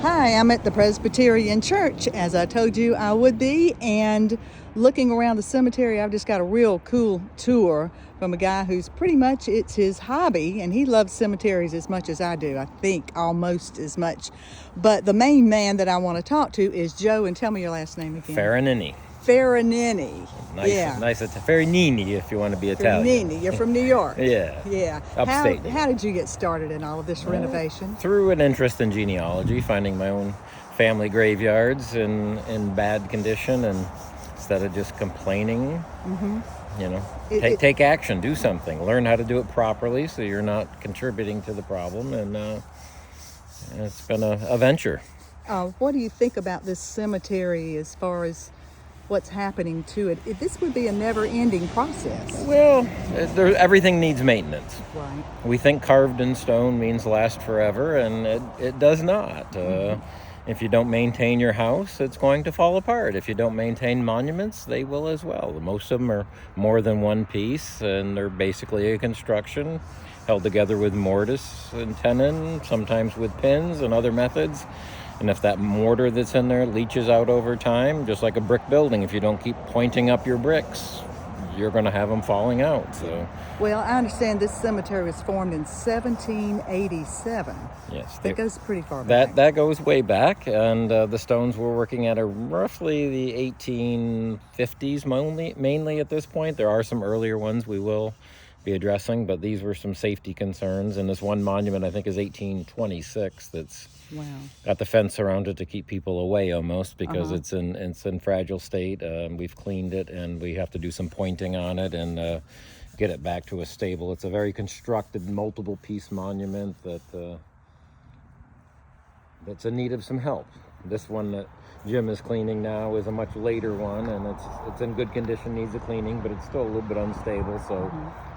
Hi, I'm at the Presbyterian Church, as I told you I would be, and looking around the cemetery, I've just got a real cool tour from a guy who's pretty much, it's his hobby, and he loves cemeteries as much as I do, I think almost as much. But the main man that I want to talk to is Joe, and tell me your last name again. Farinini. Farinini. Nice, yeah. Nice. It's Farinini if you want to be Italian. Farinini. You're from New York. Yeah. Yeah. Upstate. How did you get started in all of this renovation? Through an interest in genealogy, finding my own family graveyards in bad condition, and instead of just complaining, take action, do something, learn how to do it properly so you're not contributing to the problem, and it's been a venture. What do you think about this cemetery as far as what's happening to it? This would be a never-ending process. Well, everything needs maintenance. Right. We think carved in stone means last forever, and it does not. If you don't maintain your house, it's going to fall apart. If you don't maintain monuments, they will as well. Most of them are more than one piece, and they're basically a construction held together with mortise and tenon, sometimes with pins and other methods. And if that mortar that's in there leaches out over time, just like a brick building, if you don't keep pointing up your bricks, you're going to have them falling out. So, well, I understand this cemetery was formed in 1787. Yes, that goes pretty far back. That goes way back, and the stones we're working at are roughly the 1850s mainly at this point. There are some earlier ones we will be addressing, but these were some safety concerns. And this one monument, I think, is 1826. That's got the fence around it to keep people away almost, because it's in fragile state. We've cleaned it, and we have to do some pointing on it and get it back to a stable. It's a very constructed, multiple piece monument that's in need of some help. This one that Jim is cleaning now is a much later one, and it's in good condition, needs a cleaning, but it's still a little bit unstable, so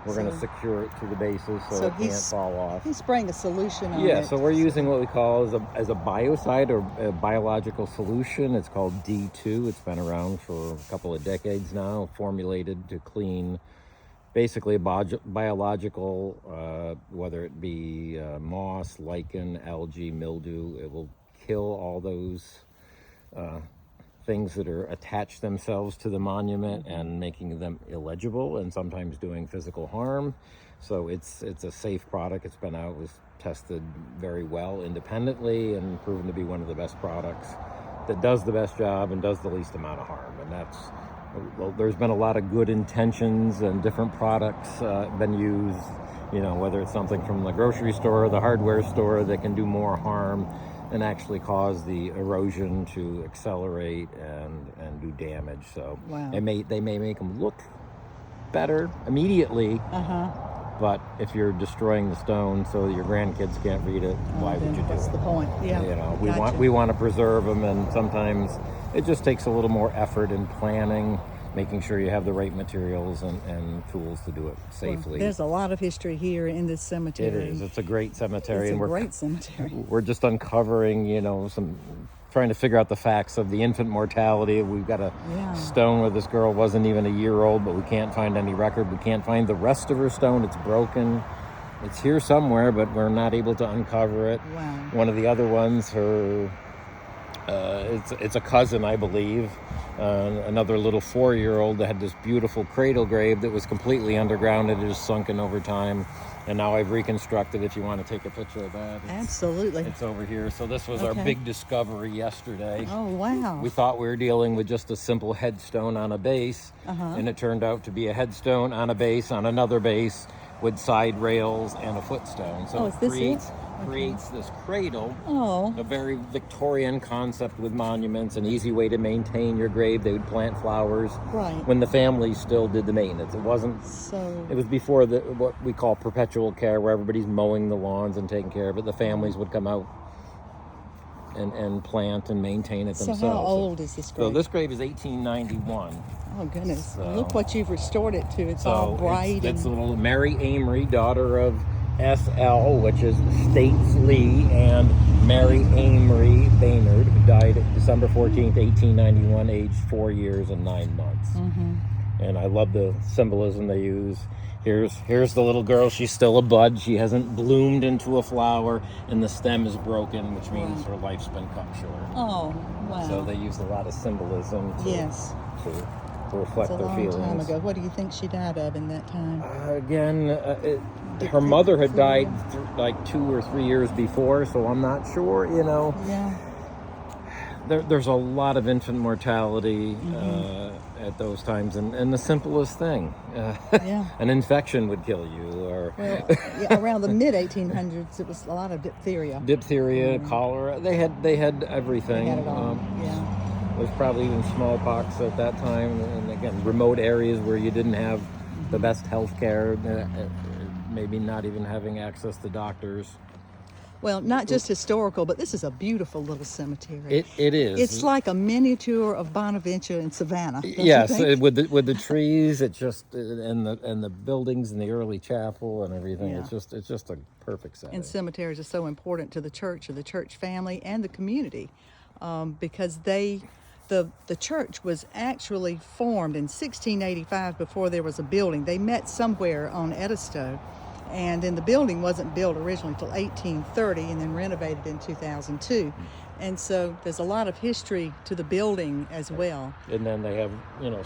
we're going to secure it to the bases so it can't fall off. He's spraying a solution on it. Yeah, so we're using what we call as a biocide, or a biological solution. It's called D2. It's been around for a couple of decades now, formulated to clean basically a biological, whether it be moss, lichen, algae, mildew. It will kill all those things that are attached themselves to the monument and making them illegible, and sometimes doing physical harm. So it's a safe product. It's been out, was tested very well independently, and proven to be one of the best products that does the best job and does the least amount of harm. And there's been a lot of good intentions, and different products been used, whether it's something from the grocery store or the hardware store that can do more harm and actually cause the erosion to accelerate and do damage. So they may make them look better immediately, but if you're destroying the stone so your grandkids can't read it, why would you do it? That's the point. Yeah. We want to preserve them, and sometimes it just takes a little more effort in planning, making sure you have the right materials and tools to do it safely. Well, there's a lot of history here in this cemetery. It is. It's a great cemetery. Great cemetery. We're just uncovering, trying to figure out the facts of the infant mortality. We've got a stone where this girl wasn't even a year old, but we can't find any record. We can't find the rest of her stone. It's broken. It's here somewhere, but we're not able to uncover it. Wow. One of the other ones, it's a cousin, I believe, another little 4-year-old that had this beautiful cradle grave that was completely underground. It is sunken over time, and now I've reconstructed. If you want to take a picture of that, absolutely, it's over here. So this was our big discovery yesterday. Oh wow! We thought we were dealing with just a simple headstone on a base, and it turned out to be a headstone on a base on another base with side rails and a footstone. So it creates this cradle, a very Victorian concept with monuments, an easy way to maintain your grave. They would plant flowers when the family still did the maintenance. It wasn't it was before what we call perpetual care, where everybody's mowing the lawns and taking care of it. The families would come out and plant and maintain it themselves. So how old is this grave? So this grave is 1891. Oh goodness! Look what you've restored it to. It's all bright. It's little Mary Amory, daughter of S.L., which is States Lee, and Mary Amory Baynard, who died December 14th, 1891, aged 4 years and 9 months. And I love the symbolism they use. Here's the little girl. She's still a bud. She hasn't bloomed into a flower, and the stem is broken, which means her life's been cut short. Oh, wow. So they use a lot of symbolism to reflect It's a their long feelings. time ago. What do you think she died of in that time? Her mother had died like 2 or 3 years before, so I'm not sure. Yeah. There's a lot of infant mortality at those times, and the simplest thing, an infection would kill you, or around the mid 1800s, it was a lot of diphtheria, cholera. They had everything. They had it all. There's probably even smallpox at that time, and again, remote areas where you didn't have the best health care, maybe not even having access to doctors. Well, not just historical, but this is a beautiful little cemetery. It is. It's like a miniature of Bonaventure in Savannah. Yes, with the trees, it just and the buildings and the early chapel and everything. Yeah. It's just a perfect setting. And cemeteries are so important to the church or the church family and the community, because the church was actually formed in 1685 before there was a building. They met somewhere on Edisto. And then the building wasn't built originally until 1830 and then renovated in 2002. And so there's a lot of history to the building as well. And then they have,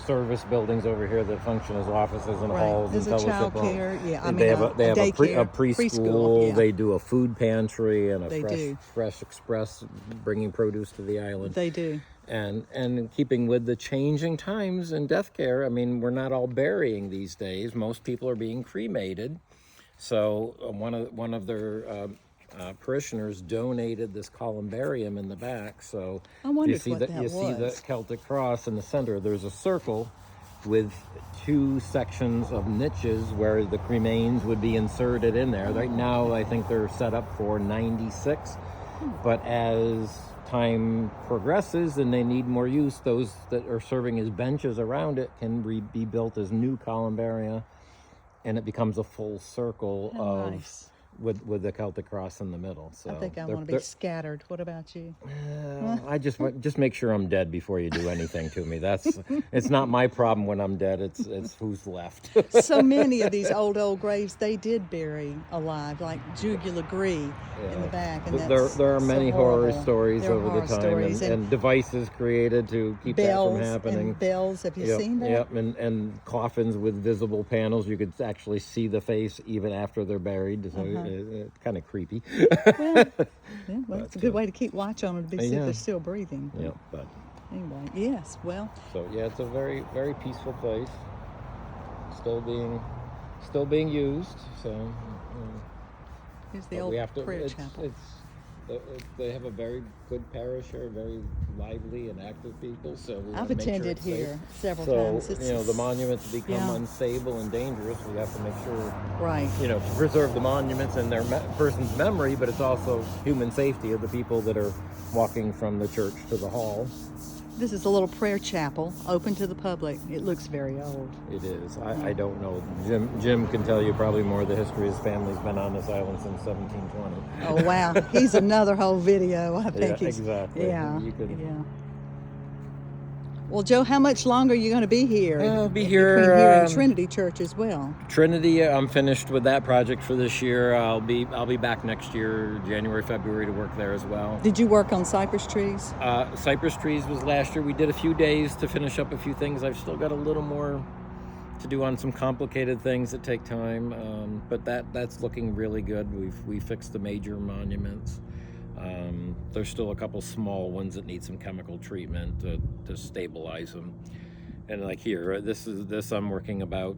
service buildings over here that function as offices and halls There's and a fellowship child halls. care, They have a daycare, preschool. yeah. They do a food pantry and They do. fresh express, bringing produce to the island. They do. And in keeping with the changing times in death care, I mean, we're not all burying these days. Most people are being cremated. So one of their parishioners donated this columbarium in the back. So I wondered see what that you see the was. Celtic cross in the center. There's a circle with 2 sections of niches where the cremains would be inserted in there. Right now, I think they're set up for 96. But as time progresses and they need more use, those that are serving as benches around it can be built as new columbaria. And it becomes a full circle Nice. with the Celtic cross in the middle. So I think I want to be scattered. What about you? I just make sure I'm dead before you do anything to me. It's not my problem when I'm dead. It's who's left. So many of these old graves they did bury alive, like Julia Legree in the back. And there are many horror stories There are over horror the time, stories, and devices created to keep that from happening. And bells, have you seen that? Yep, and coffins with visible panels. You could actually see the face even after they're buried. So it's kind of creepy. Well, it's a good way to keep watch on them to see if they're still breathing. Yeah, but anyway, yes, well. So it's a very, very peaceful place. Still being used. So Here's the old prayer chapel. They have a very good parish here, very lively and active people. So I've attended here several times. The monuments become unstable and dangerous. We have to make sure, right? To preserve the monuments and their person's memory, but it's also human safety of the people that are walking from the church to the hall. This is a little prayer chapel, open to the public. It looks very old. It is. I don't know. Jim can tell you probably more of the history. His family's been on this island since 1720. Oh, wow. He's another whole video, I think. Exactly. Yeah. Yeah. Well, Joe, how much longer are you going to be here? I'll be Between here. Here and Trinity Church as well. Trinity, I'm finished with that project for this year. I'll be back next year, January, February, to work there as well. Did you work on cypress trees? Cypress trees was last year. We did a few days to finish up a few things. I've still got a little more to do on some complicated things that take time, but that's looking really good. We fixed the major monuments. There's still a couple small ones that need some chemical treatment to stabilize them. And like here, this I'm working about,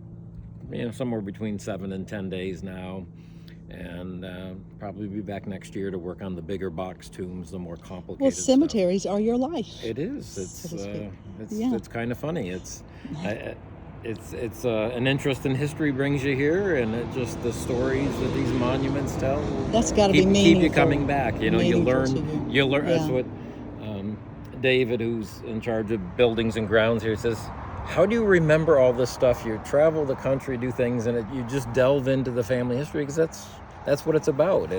somewhere between 7 and 10 days now, and probably be back next year to work on the bigger box tombs, the more complicated. Well, cemeteries are your life. It is. It's kind of funny. It's an interest in history brings you here, and the stories that these monuments tell. That's got to be meaningful. Keep you coming back. You learn. You learn. Yeah. That's what David, who's in charge of buildings and grounds here, says. How do you remember all this stuff? You travel the country, do things, and you just delve into the family history because that's what it's about.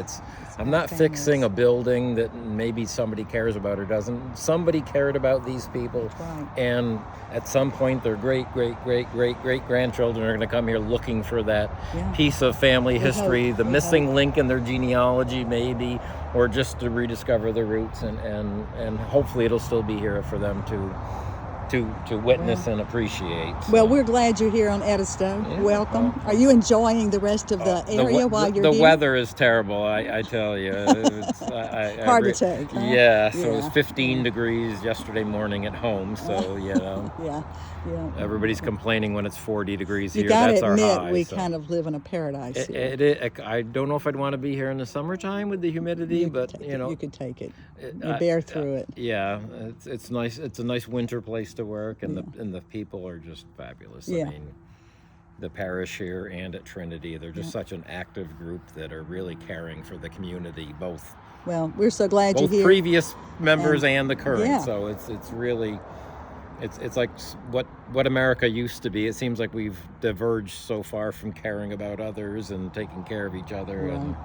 I'm not fixing a building that maybe somebody cares about or doesn't. Somebody cared about these people, right. and at some point their great grandchildren are going to come here looking for that piece of family history, the missing link in their genealogy maybe, or just to rediscover the roots, and hopefully it'll still be here for them to witness and appreciate. Well, we're glad you're here on Edisto. Welcome. Are you enjoying the rest of the area while you're here? The weather is terrible, I tell you. Hard to take, huh? Yeah, so it was 15 degrees yesterday morning at home, so, Yeah. Everybody's complaining when it's 40 degrees here. You gotta That's our high. admit, we kind of live in a paradise here. I don't know if I'd want to be here in the summertime with the humidity, but, you could take it. You bear through it. Yeah, it's nice. It's a nice winter place to work, and the people are just fabulous. Yeah. I mean, the parish here and at Trinity, they're just such an active group that are really caring for the community, both. Well, we're so glad you're here. Both previous members and the current. So it's really, it's like what America used to be. It seems like we've diverged so far from caring about others and taking care of each other, and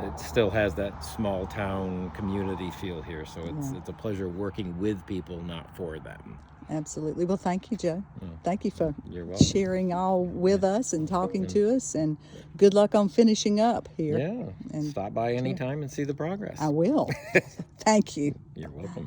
it still has that small town community feel here. So it's a pleasure working with people, not for them. Absolutely. Well, thank you, Joe. Thank you for You're welcome. sharing all with us and talking to us, and good luck on finishing up here. Yeah. And stop by anytime and see the progress. I will. Thank you. You're welcome.